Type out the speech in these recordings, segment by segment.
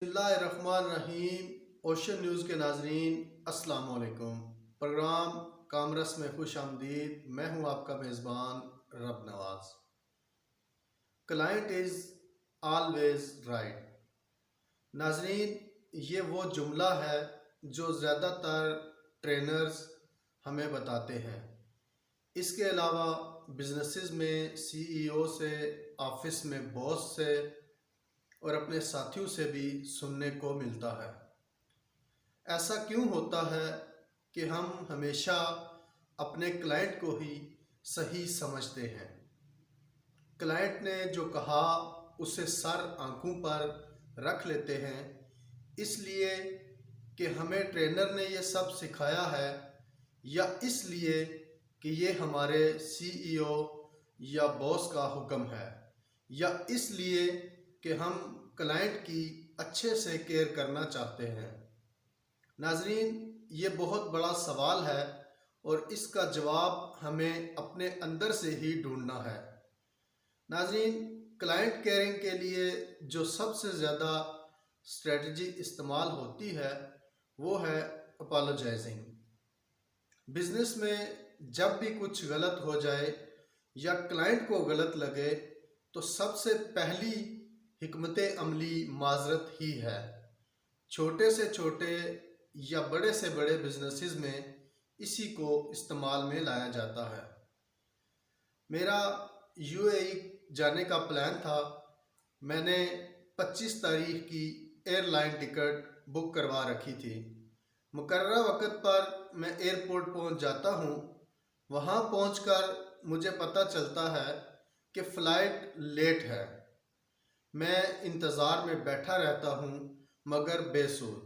بسم اللہ الرحمن الرحیم۔ اوشن نیوز کے ناظرین السلام علیکم۔ پروگرام کامرس میں خوش آمدید۔ میں ہوں آپ کا میزبان رب نواز۔ Client is always right. ناظرین، یہ وہ جملہ ہے جو زیادہ تر ٹرینرز ہمیں بتاتے ہیں۔ اس کے علاوہ بزنسز میں سی ای او سے، آفس میں باس سے اور اپنے ساتھیوں سے بھی سننے کو ملتا ہے۔ ایسا کیوں ہوتا ہے کہ ہم ہمیشہ اپنے کلائنٹ کو ہی صحیح سمجھتے ہیں؟ کلائنٹ نے جو کہا اسے سر آنکھوں پر رکھ لیتے ہیں، اس لیے کہ ہمیں ٹرینر نے یہ سب سکھایا ہے، یا اس لیے کہ یہ ہمارے سی ای او یا باس کا حکم ہے، یا اس لیے کہ ہم کلائنٹ کی اچھے سے کیئر کرنا چاہتے ہیں؟ ناظرین، یہ بہت بڑا سوال ہے اور اس کا جواب ہمیں اپنے اندر سے ہی ڈھونڈنا ہے۔ ناظرین، کلائنٹ کیئرنگ کے لیے جو سب سے زیادہ اسٹریٹجی استعمال ہوتی ہے وہ ہے اپالوجائزنگ۔ بزنس میں جب بھی کچھ غلط ہو جائے یا کلائنٹ کو غلط لگے تو سب سے پہلی حکمت عملی معذرت ہی ہے۔ چھوٹے سے چھوٹے یا بڑے سے بڑے بزنسز میں اسی کو استعمال میں لایا جاتا ہے۔ میرا یو اے ای جانے کا پلان تھا۔ میں نے 25 تاریخ کی ایئر لائن ٹکٹ بک کروا رکھی تھی۔ مقررہ وقت پر میں ایئرپورٹ پہنچ جاتا ہوں۔ وہاں پہنچ کر مجھے پتہ چلتا ہے کہ فلائٹ لیٹ ہے۔ میں انتظار میں بیٹھا رہتا ہوں مگر بے سود۔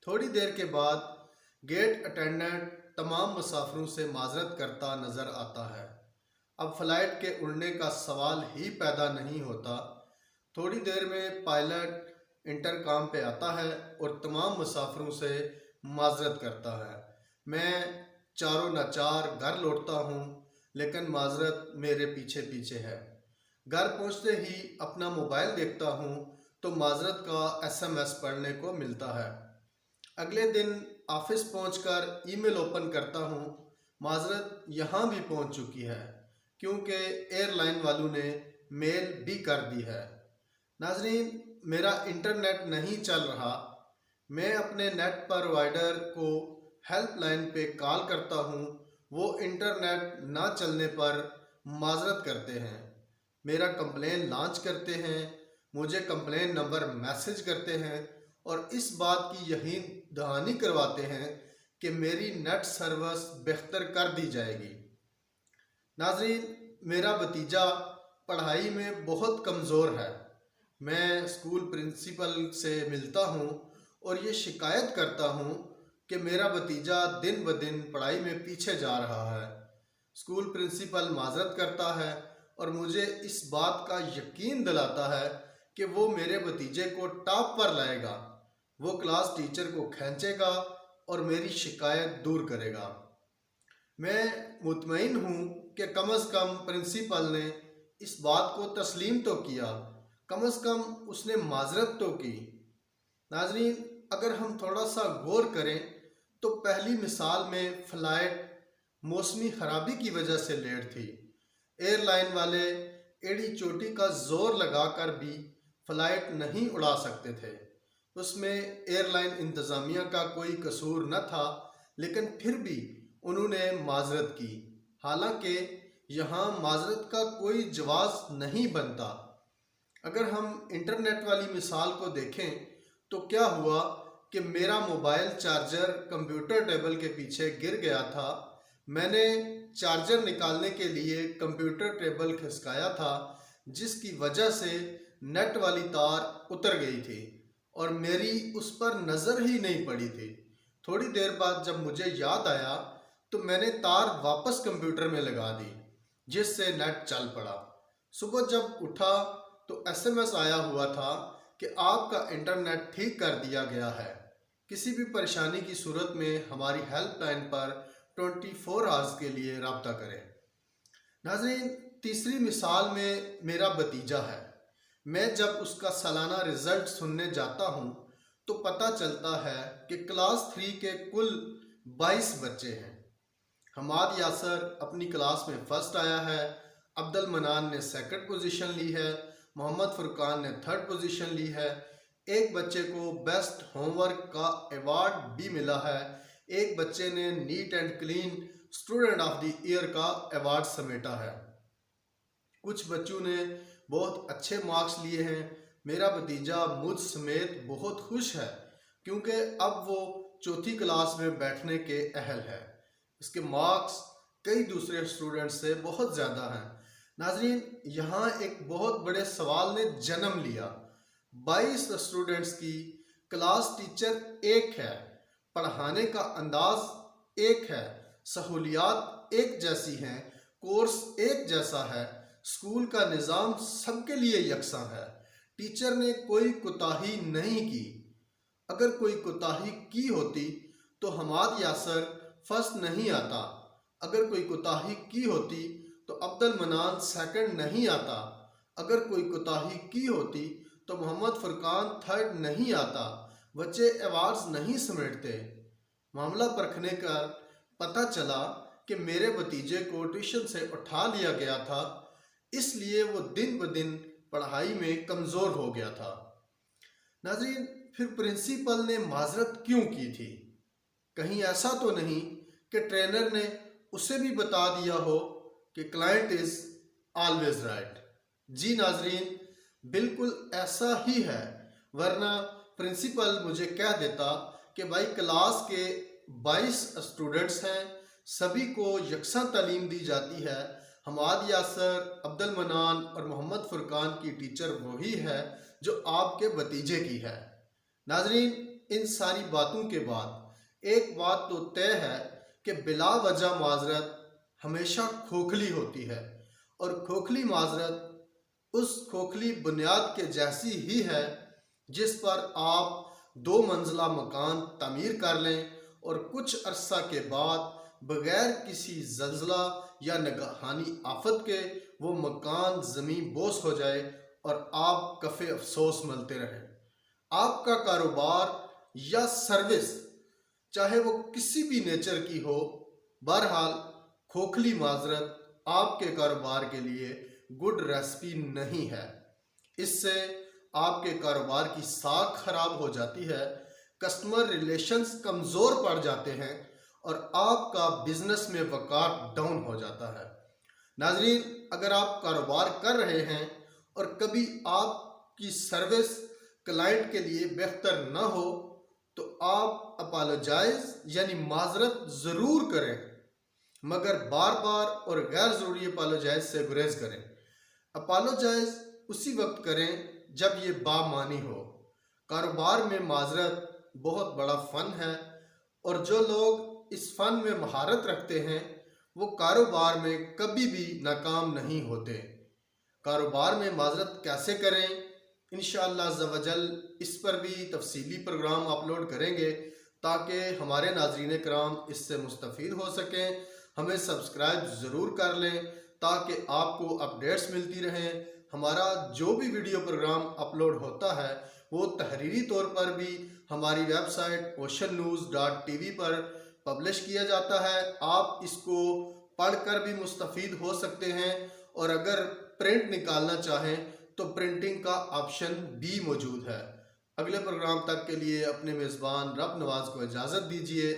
تھوڑی دیر کے بعد گیٹ اٹینڈنٹ تمام مسافروں سے معذرت کرتا نظر آتا ہے۔ اب فلائٹ کے اڑنے کا سوال ہی پیدا نہیں ہوتا۔ تھوڑی دیر میں پائلٹ انٹرکام پہ آتا ہے اور تمام مسافروں سے معذرت کرتا ہے۔ میں چاروں ناچار گھر لوٹتا ہوں، لیکن معذرت میرے پیچھے پیچھے ہے۔ گھر پہنچتے ہی اپنا موبائل دیکھتا ہوں تو معذرت کا ایس ایم ایس پڑھنے کو ملتا ہے۔ اگلے دن آفس پہنچ کر ای میل اوپن کرتا ہوں۔ معذرت یہاں بھی پہنچ چکی ہے کیونکہ ایئر لائن والوں نے میل بھی کر دی ہے۔ ناظرین، میرا انٹرنیٹ نہیں چل رہا۔ میں اپنے نیٹ پرووائڈر کو ہیلپ لائن پہ کال کرتا ہوں۔ وہ انٹرنیٹ نہ چلنے پر معذرت کرتے ہیں، میرا کمپلین لانچ کرتے ہیں، مجھے کمپلین نمبر میسج کرتے ہیں اور اس بات کی یقین دہانی کرواتے ہیں کہ میری نیٹ سروس بہتر کر دی جائے گی۔ ناظرین، میرا بھتیجا پڑھائی میں بہت کمزور ہے۔ میں اسکول پرنسپل سے ملتا ہوں اور یہ شکایت کرتا ہوں کہ میرا بھتیجا دن بدن پڑھائی میں پیچھے جا رہا ہے۔ اسکول پرنسپل معذرت کرتا ہے اور مجھے اس بات کا یقین دلاتا ہے کہ وہ میرے بھتیجے کو ٹاپ پر لائے گا۔ وہ کلاس ٹیچر کو کھینچے گا اور میری شکایت دور کرے گا۔ میں مطمئن ہوں کہ کم از کم پرنسپل نے اس بات کو تسلیم تو کیا، کم از کم اس نے معذرت تو کی۔ ناظرین، اگر ہم تھوڑا سا غور کریں تو پہلی مثال میں فلائٹ موسمی خرابی کی وجہ سے لیٹ تھی۔ ایئر لائن والے ایڑی چوٹی کا زور لگا کر بھی فلائٹ نہیں اڑا سکتے تھے۔ اس میں ایئر لائن انتظامیہ کا کوئی قصور نہ تھا، لیکن پھر بھی انہوں نے معذرت کی، حالانکہ یہاں معذرت کا کوئی جواز نہیں بنتا۔ اگر ہم انٹرنیٹ والی مثال کو دیکھیں تو کیا ہوا کہ میرا موبائل چارجر کمپیوٹر ٹیبل کے پیچھے گر گیا تھا۔ میں نے چارجر نکالنے کے لیے کمپیوٹر ٹیبل کھسکایا تھا، جس کی وجہ سے نیٹ والی تار اتر گئی تھی اور میری اس پر نظر ہی نہیں پڑی تھی۔ تھوڑی دیر بعد جب مجھے یاد آیا تو میں نے تار واپس کمپیوٹر میں لگا دی، جس سے نیٹ چل پڑا۔ صبح جب اٹھا تو ایس ایم ایس آیا ہوا تھا کہ آپ کا انٹرنیٹ ٹھیک کر دیا گیا ہے۔ کسی بھی پریشانی کی صورت میں ہماری ہیلپ لائن پر 24 آورز کے لیے رابطہ کریں۔ ناظرین، تیسری مثال میں میرا بھتیجا ہے۔ میں جب اس کا سالانہ رزلٹ سننے جاتا ہوں تو پتہ چلتا ہے کہ کلاس 3 کے کل 22 بچے ہیں۔ حماد یاسر اپنی کلاس میں فرسٹ آیا ہے، عبد المنان نے سیکنڈ پوزیشن لی ہے، محمد فرقان نے تھرڈ پوزیشن لی ہے، ایک بچے کو بیسٹ ہوم ورک کا ایوارڈ بھی ملا ہے، ایک بچے نے neat and clean student of the year کا ایوارڈ سمیٹا ہے۔ کچھ بچوں نے بہت اچھے مارکس لیے ہیں۔ میرا بھتیجا مجھ سمیت بہت خوش ہے کیونکہ اب وہ چوتھی کلاس میں بیٹھنے کے اہل ہے۔ اس کے مارکس کئی دوسرے اسٹوڈنٹ سے بہت زیادہ ہیں۔ ناظرین، یہاں ایک بہت بڑے سوال نے جنم لیا۔ 22 اسٹوڈنٹس کی کلاس ٹیچر ایک ہے، پڑھانے کا انداز ایک ہے، سہولیات ایک جیسی ہیں، کورس ایک جیسا ہے، اسکول کا نظام سب کے لیے یکساں ہے۔ ٹیچر نے کوئی کوتاہی نہیں کی۔ اگر کوئی کوتاہی کی ہوتی تو حماد یاسر فرسٹ نہیں آتا، اگر کوئی کوتاہی کی ہوتی تو عبد المنان سیکنڈ نہیں آتا، اگر کوئی کوتاہی کی ہوتی تو محمد فرقان تھرڈ نہیں آتا، بچے ایوارڈز نہیں سمیٹتے۔ معاملہ پرکھنے کا پتہ چلا کہ میرے بھتیجے کو ٹیوشن سے اٹھا لیا گیا تھا، اس لیے وہ دن بدن پڑھائی میں کمزور ہو گیا تھا۔ ناظرین، پھر پرنسپل نے معذرت کیوں کی تھی؟ کہیں ایسا تو نہیں کہ ٹرینر نے اسے بھی بتا دیا ہو کہ کلائنٹ از آلویز رائٹ؟ جی ناظرین، بالکل ایسا ہی ہے، ورنہ پرنسپل مجھے کہہ دیتا کہ بھائی کلاس کے 22 اسٹوڈنٹس ہیں، سبھی کو یکساں تعلیم دی جاتی ہے، حماد یاسر، عبد المنان اور محمد فرقان کی ٹیچر وہی ہے جو آپ کے بھتیجے کی ہے۔ ناظرین، ان ساری باتوں کے بعد ایک بات تو طے ہے کہ بلا وجہ معذرت ہمیشہ کھوکھلی ہوتی ہے، اور کھوکھلی معذرت اس کھوکھلی بنیاد کے جیسی ہی ہے جس پر آپ 2 منزلہ مکان تعمیر کر لیں اور کچھ عرصہ کے بعد بغیر کسی زلزلہ یا ناگہانی آفت کے وہ مکان زمین بوس ہو جائے اور آپ کفِ افسوس ملتے رہیں۔ آپ کا کاروبار یا سروس چاہے وہ کسی بھی نیچر کی ہو، بہرحال کھوکھلی معذرت آپ کے کاروبار کے لیے گڈ ریسپی نہیں ہے۔ اس سے آپ کے کاروبار کی ساکھ خراب ہو جاتی ہے، کسٹمر ریلیشنز کمزور پڑ جاتے ہیں اور آپ کا بزنس میں وقار ڈاؤن ہو جاتا ہے۔ ناظرین، اگر آپ کاروبار کر رہے ہیں اور کبھی آپ کی سروس کلائنٹ کے لیے بہتر نہ ہو تو آپ اپالوجائز یعنی معذرت ضرور کریں، مگر بار بار اور غیر ضروری اپالوجائز سے گریز کریں۔ اپالوجائز اسی وقت کریں جب یہ بامعنی ہو۔ کاروبار میں معذرت بہت بڑا فن ہے، اور جو لوگ اس فن میں مہارت رکھتے ہیں وہ کاروبار میں کبھی بھی ناکام نہیں ہوتے۔ کاروبار میں معذرت کیسے کریں؟ انشاءاللہ عز و جل اس پر بھی تفصیلی پروگرام اپلوڈ کریں گے تاکہ ہمارے ناظرین کرام اس سے مستفید ہو سکیں۔ ہمیں سبسکرائب ضرور کر لیں تاکہ آپ کو اپڈیٹس ملتی رہیں۔ ہمارا جو بھی ویڈیو پروگرام اپلوڈ ہوتا ہے وہ تحریری طور پر بھی ہماری ویب سائٹ oceannews.tv پر پبلش کیا جاتا ہے۔ آپ اس کو پڑھ کر بھی مستفید ہو سکتے ہیں، اور اگر پرنٹ نکالنا چاہیں تو پرنٹنگ کا آپشن بھی موجود ہے۔ اگلے پروگرام تک کے لیے اپنے میزبان رب نواز کو اجازت دیجیے۔